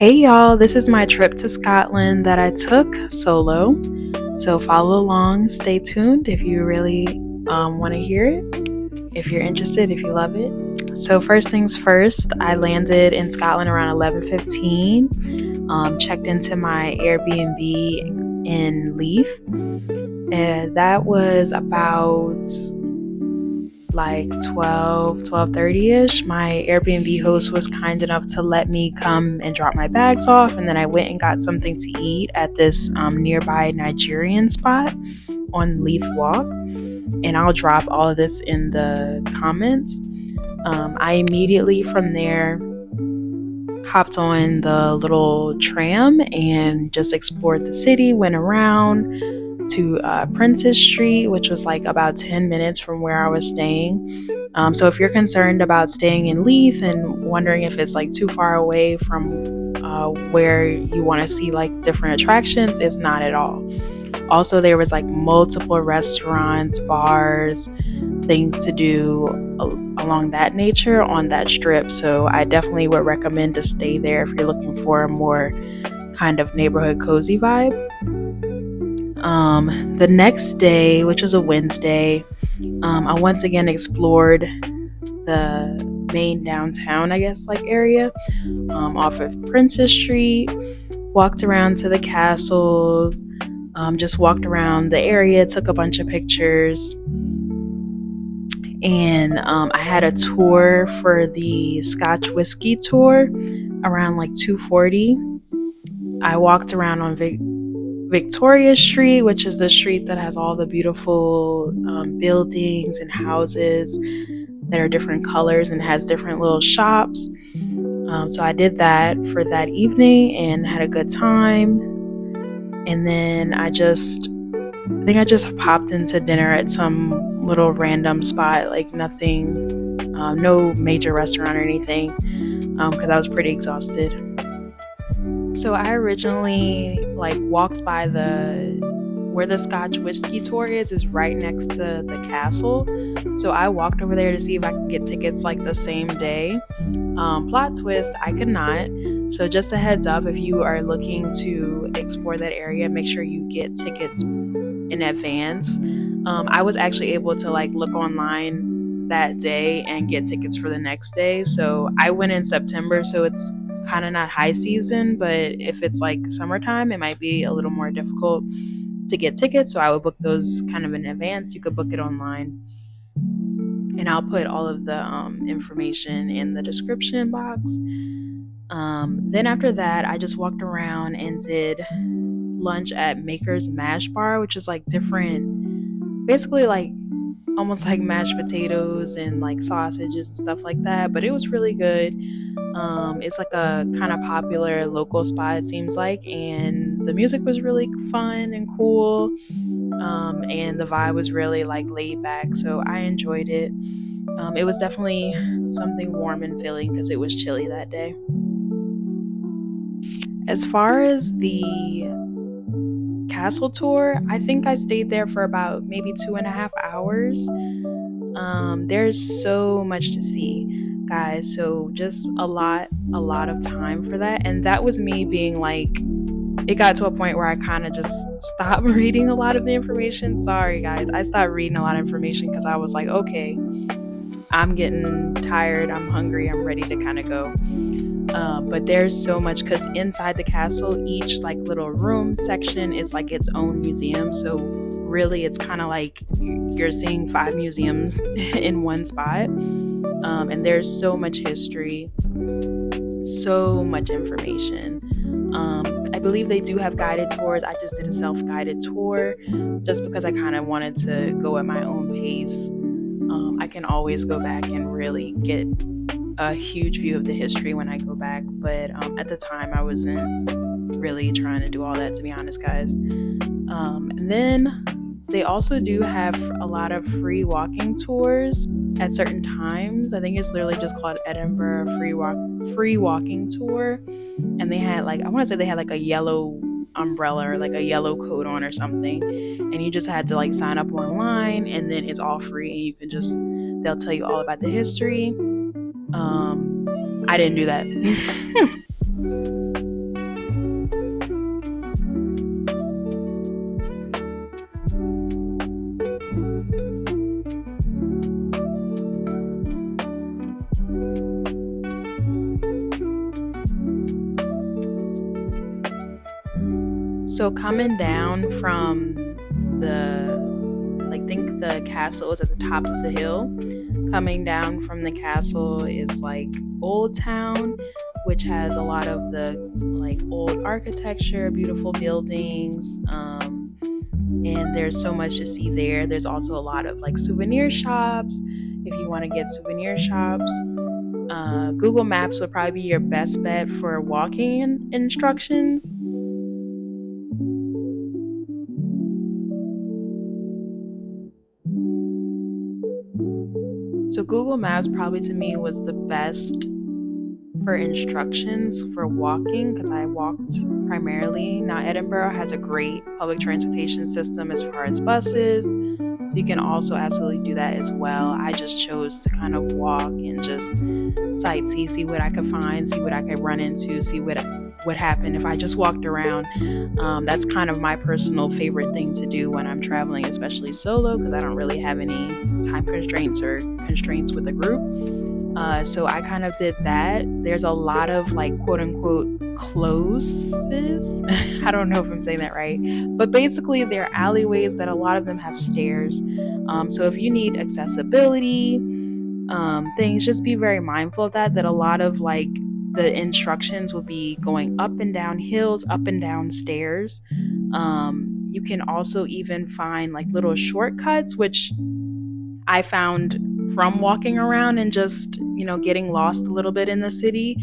Hey y'all, this is my trip to Scotland that I took solo. So follow along, stay tuned if you really want to hear it, if you're interested, if you love it. So first things first, I landed in Scotland around 11:15. Checked into my Airbnb in Leith, and that was about like 12:30ish. My Airbnb host was kind enough to let me come and drop my bags off, and then I went and got something to eat at this nearby Nigerian spot on Leith Walk, and I'll drop all of this in the comments. I immediately from there hopped on the little tram and just explored the city, went around to Princess Street, which was like about 10 minutes from where I was staying. So if you're concerned about staying in Leith and wondering if it's like too far away from where you want to see like different attractions, it's not at all. Also, there was like multiple restaurants, bars, things to do along that nature on that strip. So I definitely would recommend to stay there if you're looking for a more kind of neighborhood cozy vibe. The next day, which was a Wednesday, I once again explored the main downtown, I guess, like area off of Princess Street, walked around to the castle, just walked around the area, took a bunch of pictures. And I had a tour for the Scotch whiskey tour around like 2:40. I walked around on Victoria Street, which is the street that has all the beautiful buildings and houses that are different colors and has different little shops. So I did that for that evening and had a good time. And then I think I just popped into dinner at some little random spot, like nothing, no major restaurant or anything, because I was pretty exhausted. So I originally like walked by where the Scotch whiskey tour is right next to the castle. So I walked over there to see if I could get tickets like the same day. Plot twist, I could not. So just a heads up, if you are looking to explore that area, make sure you get tickets in advance. I was actually able to like look online that day and get tickets for the next day. So I went in September, so it's kind of not high season, but if it's like summertime, it might be a little more difficult to get tickets. So I would book those kind of in advance. You could book it online, and I'll put all of the information in the description box. Then after that, I just walked around and did lunch at Makars Mash Bar, which is like different, basically like almost like mashed potatoes and like sausages and stuff like that. But it was really good. It's like a kind of popular local spot, it seems like, and the music was really fun and cool. And the vibe was really like laid back, so I enjoyed it. It was definitely something warm and filling because it was chilly that day. As far as the castle tour, I think I stayed there for about maybe 2.5 hours. There's so much to see, guys. So just a lot of time for that. And that was me being like, it got to a point where I kind of just stopped reading a lot of the information. Sorry, guys. I stopped reading a lot of information because I was like, okay, I'm getting tired, I'm hungry, I'm ready to kind of go. But there's so much because inside the castle, each like little room section is like its own museum. So really, it's kind of like you're seeing 5 museums in one spot. And there's so much history, so much information. I believe they do have guided tours. I just did a self-guided tour just because I kind of wanted to go at my own pace. I can always go back and really get a huge view of the history when I go back, but at the time I wasn't really trying to do all that, to be honest, guys. And then they also do have a lot of free walking tours at certain times. I think it's literally just called Edinburgh free walking tour, and they had like, I want to say they had like a yellow umbrella or like a yellow coat on or something, and you just had to like sign up online, and then it's all free, and you can just, they'll tell you all about the history. I didn't do that. So coming down from the, like, think the castle is at the top of the hill. Coming down from the castle is like Old Town, which has a lot of the like old architecture, beautiful buildings, and there's so much to see there. There's also a lot of like souvenir shops if you want to get souvenir shops. Google Maps would probably be your best bet for walking instructions. So Google Maps probably to me was the best for instructions for walking because I walked primarily. Now, Edinburgh has a great public transportation system as far as buses, so you can also absolutely do that as well. I just chose to kind of walk and just sightsee, see what I could find, see what I could run into, see what happened if I just walked around. That's kind of my personal favorite thing to do when I'm traveling, especially solo, because I don't really have any time constraints or constraints with a group. So I kind of did that. There's a lot of like quote unquote closes. I don't know if I'm saying that right, but basically they're alleyways that a lot of them have stairs. So if you need accessibility things, just be very mindful of that. That a lot of like the instructions will be going up and down hills, up and down stairs. You can also even find like little shortcuts, which I found from walking around and just, getting lost a little bit in the city,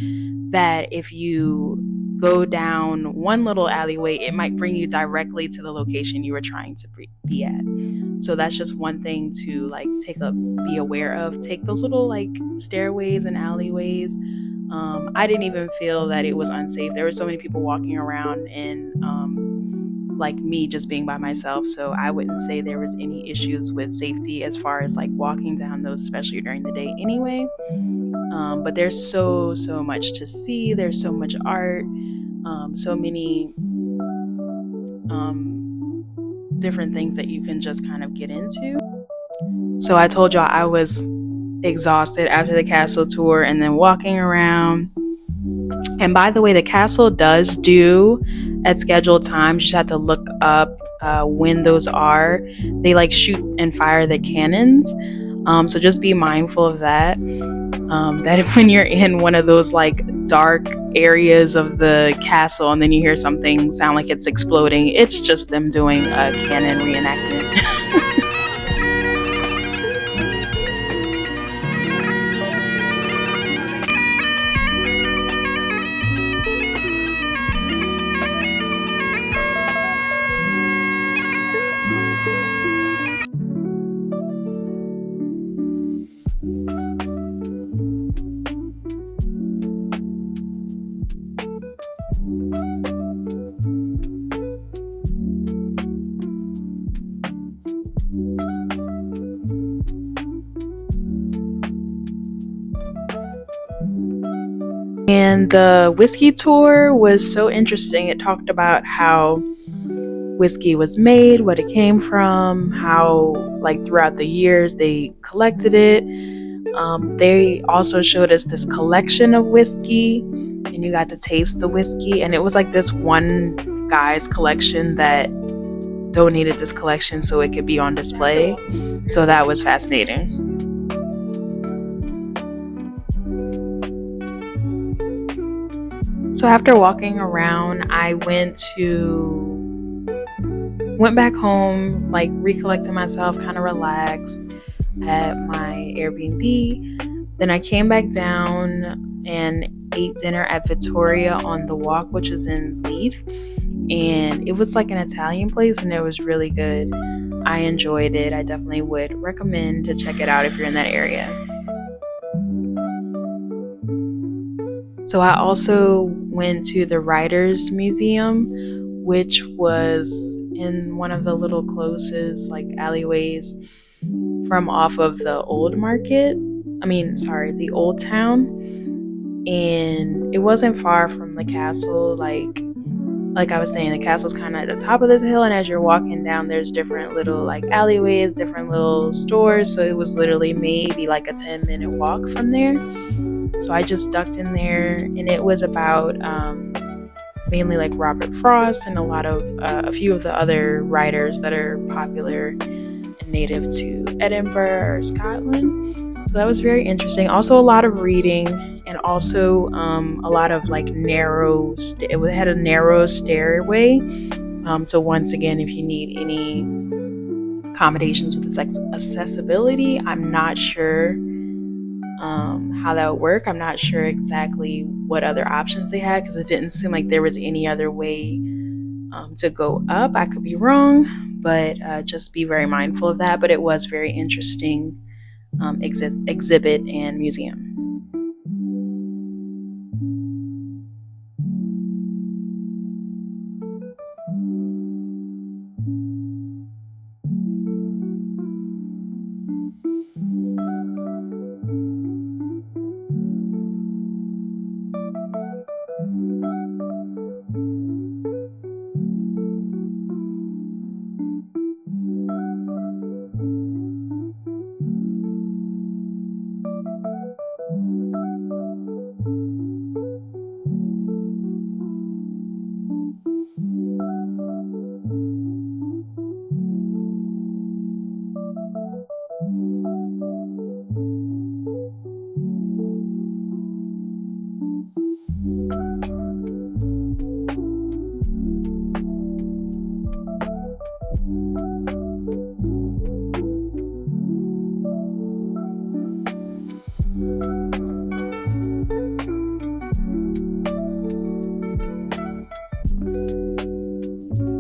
that if you go down one little alleyway, it might bring you directly to the location you were trying to be at. So that's just one thing to like be aware of. Take those little like stairways and alleyways. I didn't even feel that it was unsafe. There were so many people walking around, and like me just being by myself, so I wouldn't say there was any issues with safety as far as like walking down those, especially during the day anyway. But there's so much to see. There's so much art, so many different things that you can just kind of get into. So I told y'all I was exhausted after the castle tour and then walking around. And by the way, the castle does do at scheduled times. You just have to look up when those are. They like shoot and fire the cannons. So just be mindful of that. That if when you're in one of those like dark areas of the castle and then you hear something sound like it's exploding, it's just them doing a cannon reenactment. And the whiskey tour was so interesting. It talked about how whiskey was made, what it came from, how like throughout the years they collected it. They also showed us this collection of whiskey, and you got to taste the whiskey. And it was like this one guy's collection that donated this collection so it could be on display. So that was fascinating. So after walking around, I went back home, like recollected myself, kind of relaxed at my Airbnb. Then I came back down and ate dinner at Vittoria on the Walk, which is in Leith. And it was like an Italian place, and it was really good. I enjoyed it. I definitely would recommend to check it out if you're in that area. So I also went to the Writers Museum, which was in one of the little closes, like alleyways from off of the old market. The old town. And it wasn't far from the castle. Like I was saying, the castle's kind of at the top of this hill, and as you're walking down, there's different little like alleyways, different little stores. So it was literally maybe like a 10-minute walk from there. So I just ducked in there, and it was about mainly like Robert Frost and a few of the other writers that are popular and native to Edinburgh or Scotland. So that was very interesting. Also, a lot of reading, and also a lot of like it had a narrow stairway. So once again, if you need any accommodations with accessibility, I'm not sure how that would work. I'm not sure exactly what other options they had, because it didn't seem like there was any other way to go up. I could be wrong, but just be very mindful of that. But it was very interesting exhibit and museum.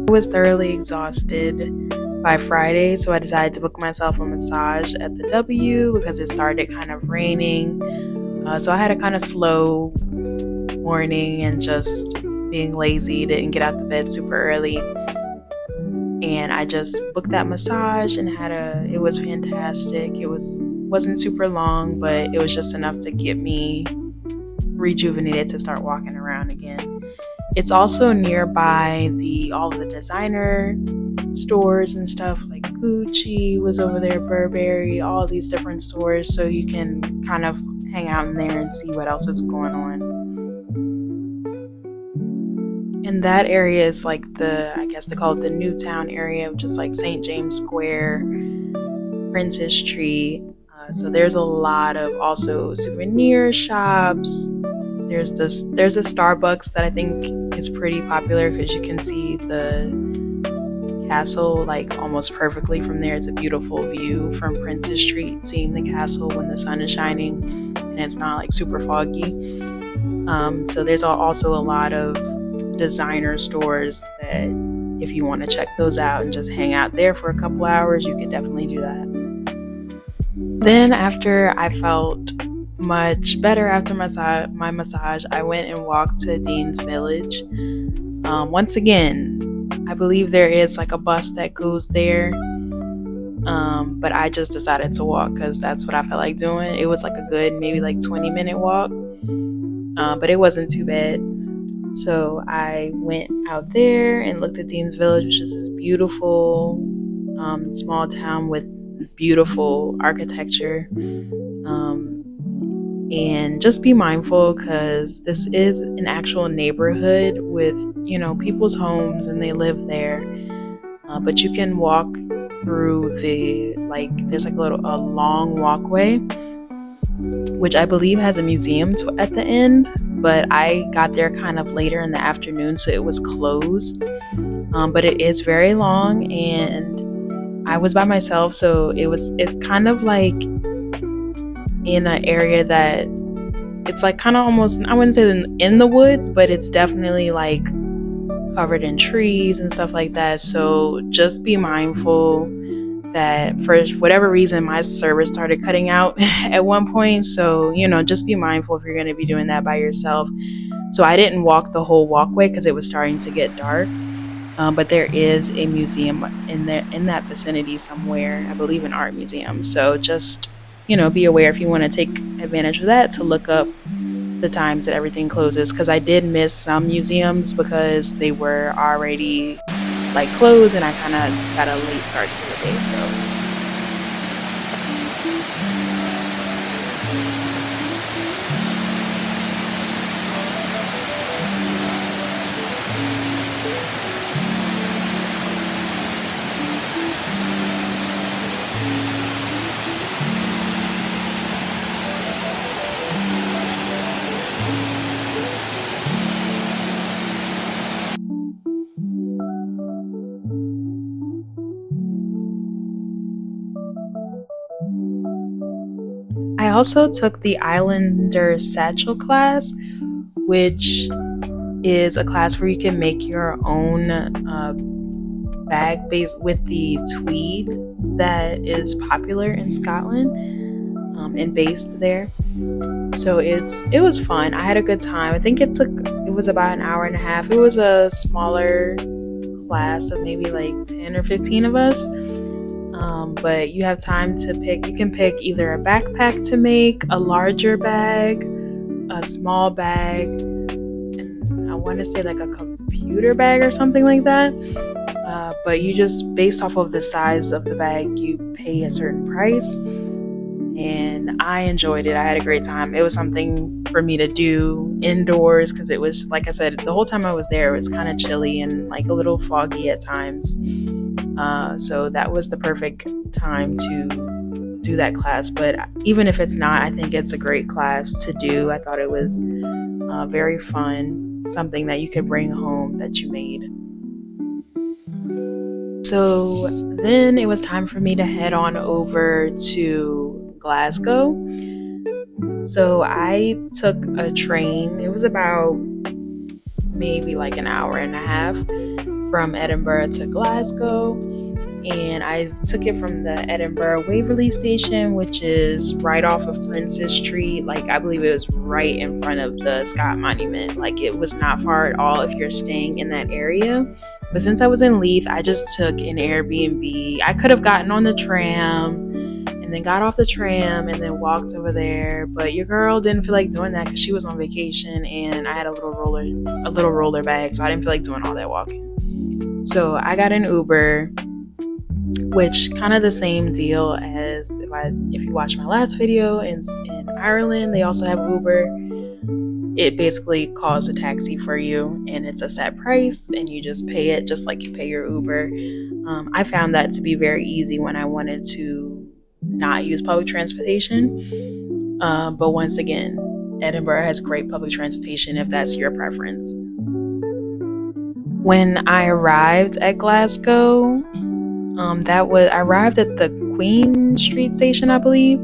I was thoroughly exhausted by Friday, so I decided to book myself a massage at the W because it started kind of raining. So I had a kind of slow morning and just being lazy, didn't get out the bed super early. And I just booked that massage and it was fantastic. Wasn't super long, but it was just enough to get me rejuvenated to start walking around again. It's also nearby all of the designer stores and stuff, like Gucci was over there, Burberry, all these different stores, so you can kind of hang out in there and see what else is going on. And that area is like I guess they call it the Newtown area, which is like St. James Square, Princess Street. So there's a lot of also souvenir shops. There's a Starbucks that I think is pretty popular because you can see the castle like almost perfectly from there. It's a beautiful view from Princess Street, seeing the castle when the sun is shining and it's not like super foggy. So there's also a lot of designer stores that if you want to check those out and just hang out there for a couple hours, you could definitely do that. Then after I felt much better after my massage, I went and walked to Dean's Village. Once again, I believe there is like a bus that goes there, but I just decided to walk because that's what I felt like doing. It was like a good maybe like 20-minute walk, but it wasn't too bad. So I went out there and looked at Dean's Village, which is this beautiful small town with beautiful architecture. And just be mindful because this is an actual neighborhood with, people's homes and they live there. But you can walk through there's like a long walkway, which I believe has a museum at the end. But I got there kind of later in the afternoon, so it was closed. But it is very long, and I was by myself, so it's kind of like in an area that it's like kind of almost, I wouldn't say in the woods, but it's definitely like covered in trees and stuff like that. So just be mindful that for whatever reason my service started cutting out at one point, so just be mindful if you're going to be doing that by yourself. So I didn't walk the whole walkway because it was starting to get dark, but there is a museum in that vicinity somewhere, I believe an art museum. So just be aware if you want to take advantage of that to look up the times that everything closes, because I did miss some museums because they were already like closed and I kind of got a late start to the day. So also took the Islander Satchel class, which is a class where you can make your own bag based with the tweed that is popular in Scotland, and based there. So it was fun. I had a good time. I think it was about an hour and a half. It was a smaller class of maybe like 10 or 15 of us. But you have time to pick. You can pick either a backpack to make, a larger bag, a small bag, and I want to say like a computer bag or something like that. But you just, based off of the size of the bag, you pay a certain price. And I enjoyed it. I had a great time. It was something for me to do indoors because it was, like I said, the whole time I was there, it was kind of chilly and like a little foggy at times. So that was the perfect time to do that class. But even if it's not, I think it's a great class to do. I thought it was very fun, something that you could bring home that you made. So then it was time for me to head on over to Glasgow. So I took a train. It was about maybe like an hour and a half from Edinburgh to Glasgow, and I took it from the Edinburgh Waverley station, which is right off of Princess Street. Like, I believe it was right in front of the Scott Monument. Like, it was not far at all if you're staying in that area. But since I was in Leith, I just took an Airbnb. I could have gotten on the tram and then got off the tram and then walked over there, but your girl didn't feel like doing that because she was on vacation and I had a little roller bag, so I didn't feel like doing all that walking. So I got an Uber, which kind of the same deal as if you watch my last video in Ireland, they also have Uber. It basically calls a taxi for you and it's a set price and you just pay it just like you pay your Uber. I found that to be very easy when I wanted to not use public transportation. But once again, Edinburgh has great public transportation if that's your preference. When I arrived at Glasgow, I arrived at the Queen Street station, I believe,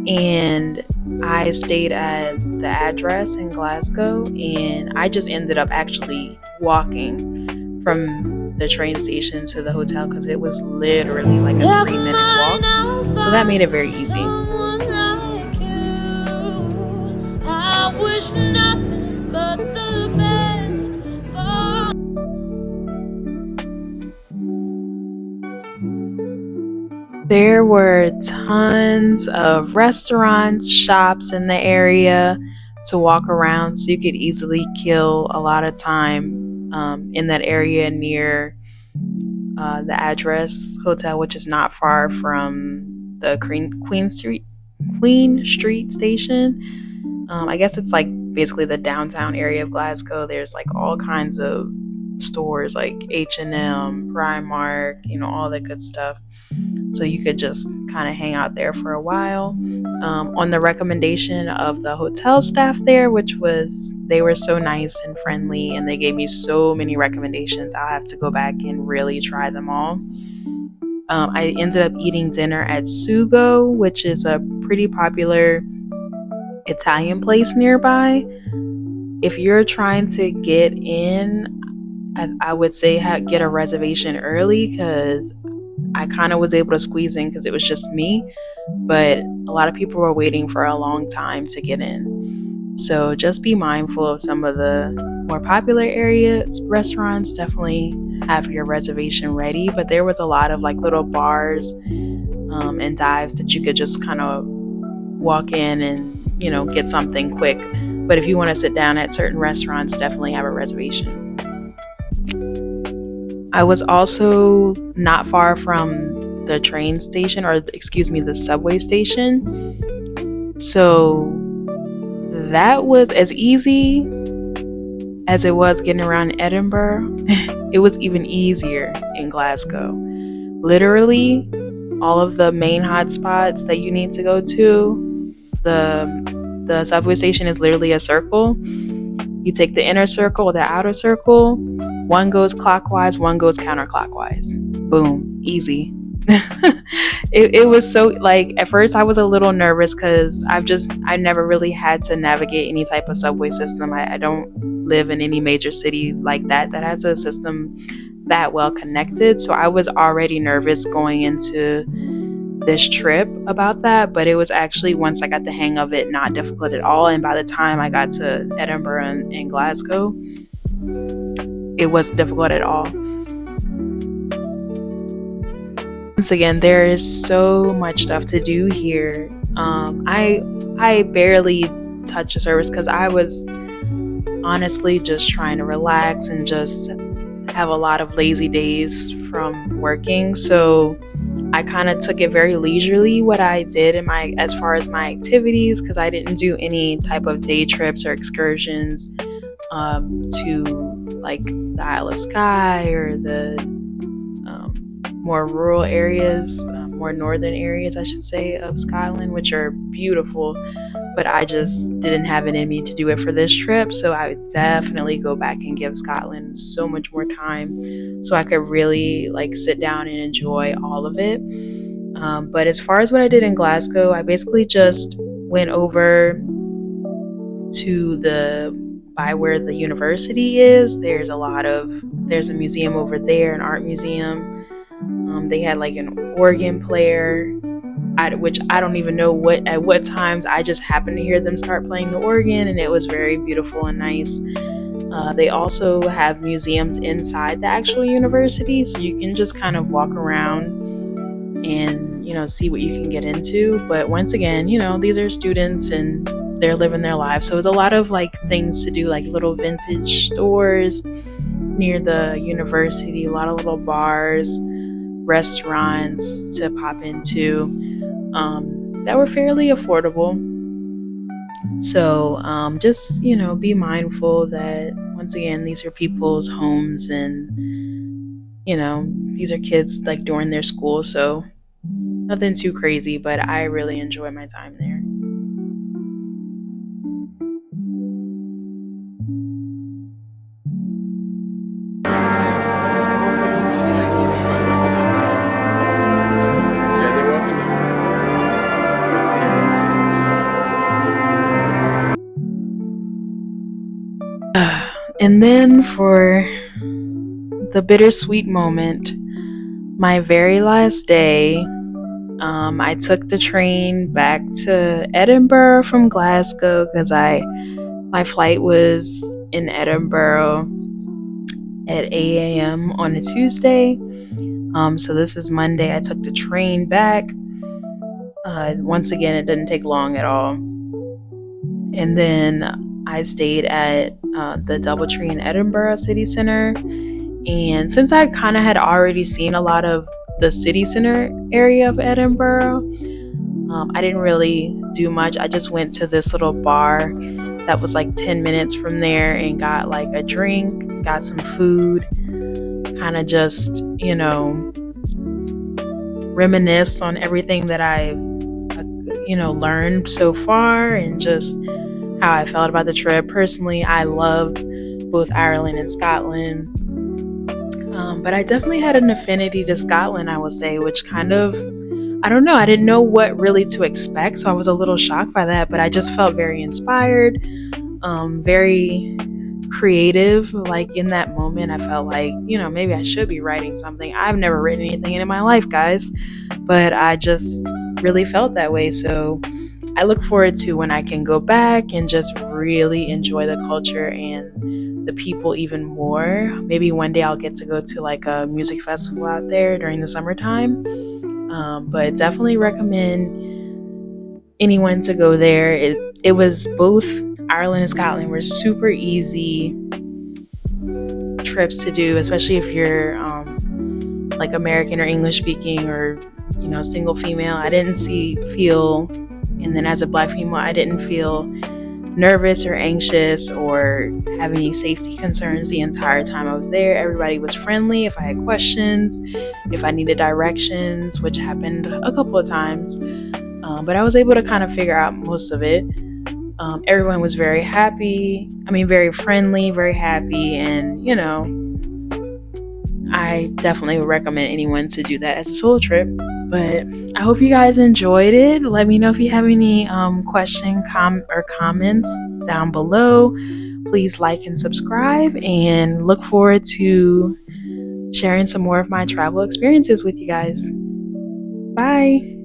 and I stayed at the address in Glasgow, and I just ended up actually walking from the train station to the hotel because it was literally like a 3-minute walk, so that made it very easy. I wish nothing but the best for. There were tons of restaurants, shops in the area to walk around, so you could easily kill a lot of time in that area near the address hotel, which is not far from the Queen Street station. I guess it's like basically the downtown area of Glasgow. There's like all kinds of stores like H&M, Primark, all that good stuff. So you could just kind of hang out there for a while. On the recommendation of the hotel staff there, they were so nice and friendly and they gave me so many recommendations. I'll have to go back and really try them all. I ended up eating dinner at Sugo, which is a pretty popular Italian place nearby. If you're trying to get in, I would say get a reservation early because I kind of was able to squeeze in because it was just me, but a lot of people were waiting for a long time to get in. So just be mindful of some of the more popular areas. Restaurants, definitely have your reservation ready, but there was a lot of like little bars and dives that you could just kind of walk in and get something quick. But if you want to sit down at certain restaurants, definitely have a reservation. I was also not far from the train station, the subway station. So that was as easy as it was getting around Edinburgh. It was even easier in Glasgow. Literally, all of the main hotspots that you need to go to, the subway station is literally a circle. You take the inner circle or the outer circle. One goes clockwise, one goes counterclockwise. Boom, easy. it was so, like, at first I was a little nervous because I never really had to navigate any type of subway system. I don't live in any major city like that has a system that well connected. So I was already nervous going into this trip about that, but it was actually, once I got the hang of it, not difficult at all. And by the time I got to Edinburgh and Glasgow, it wasn't difficult at all. Once again, there is so much stuff to do here. I barely touched the service because I was honestly just trying to relax and just have a lot of lazy days from working. So I kind of took it very leisurely what I did in my as far as my activities, because I didn't do any type of day trips or excursions to like the Isle of Skye or the more rural areas, more northern areas, I should say, of Scotland, which are beautiful. But I just didn't have it in me to do it for this trip. So I would definitely go back and give Scotland so much more time so I could really like sit down and enjoy all of it. But as far as what I did in Glasgow, I basically just went over to by where the university is. There's a museum over there, an art museum. They had like an organ player, which I don't even know at what times. I just happened to hear them start playing the organ, and it was very beautiful and nice. They also have museums inside the actual university, so you can just kind of walk around and see what you can get into. But once again, these are students and they're living their lives, so it's a lot of like things to do, like little vintage stores near the university, a lot of little bars, restaurants to pop into that were fairly affordable. So just be mindful that once again these are people's homes, and these are kids like during their school, so nothing too crazy, but I really enjoy my time there. And then for the bittersweet moment, my very last day, I took the train back to Edinburgh from Glasgow because my flight was in Edinburgh at 8 a.m. on a Tuesday. So this is Monday. I took the train back. Once again, it didn't take long at all. And then I stayed at the DoubleTree in Edinburgh City Centre. And since I kind of had already seen a lot of the city center area of Edinburgh, I didn't really do much. I just went to this little bar that was like 10 minutes from there and got like a drink, got some food, kind of just, reminisce on everything that I've, learned so far and just how I felt about the trip. Personally, I loved both Ireland and Scotland. But I definitely had an affinity to Scotland, I would say, which kind of, I don't know, I didn't know what really to expect, so I was a little shocked by that, but I just felt very inspired, very creative. Like in that moment, I felt like, maybe I should be writing something. I've never written anything in my life, guys, but I just really felt that way. So I look forward to when I can go back and just really enjoy the culture and the people even more. Maybe one day I'll get to go to like a music festival out there during the summertime. But definitely recommend anyone to go there. It was both Ireland and Scotland were super easy trips to do, especially if you're like American or English speaking or single female. I didn't feel, and then as a Black female, I didn't feel nervous or anxious or have any safety concerns the entire time I was there. Everybody was friendly. If I had questions, if I needed directions, which happened a couple of times, but I was able to kind of figure out most of it. Everyone was very happy. Very friendly, very happy, and I definitely would recommend anyone to do that as a solo trip. But I hope you guys enjoyed it. Let me know if you have any or comments down below. Please like and subscribe, and look forward to sharing some more of my travel experiences with you guys. Bye.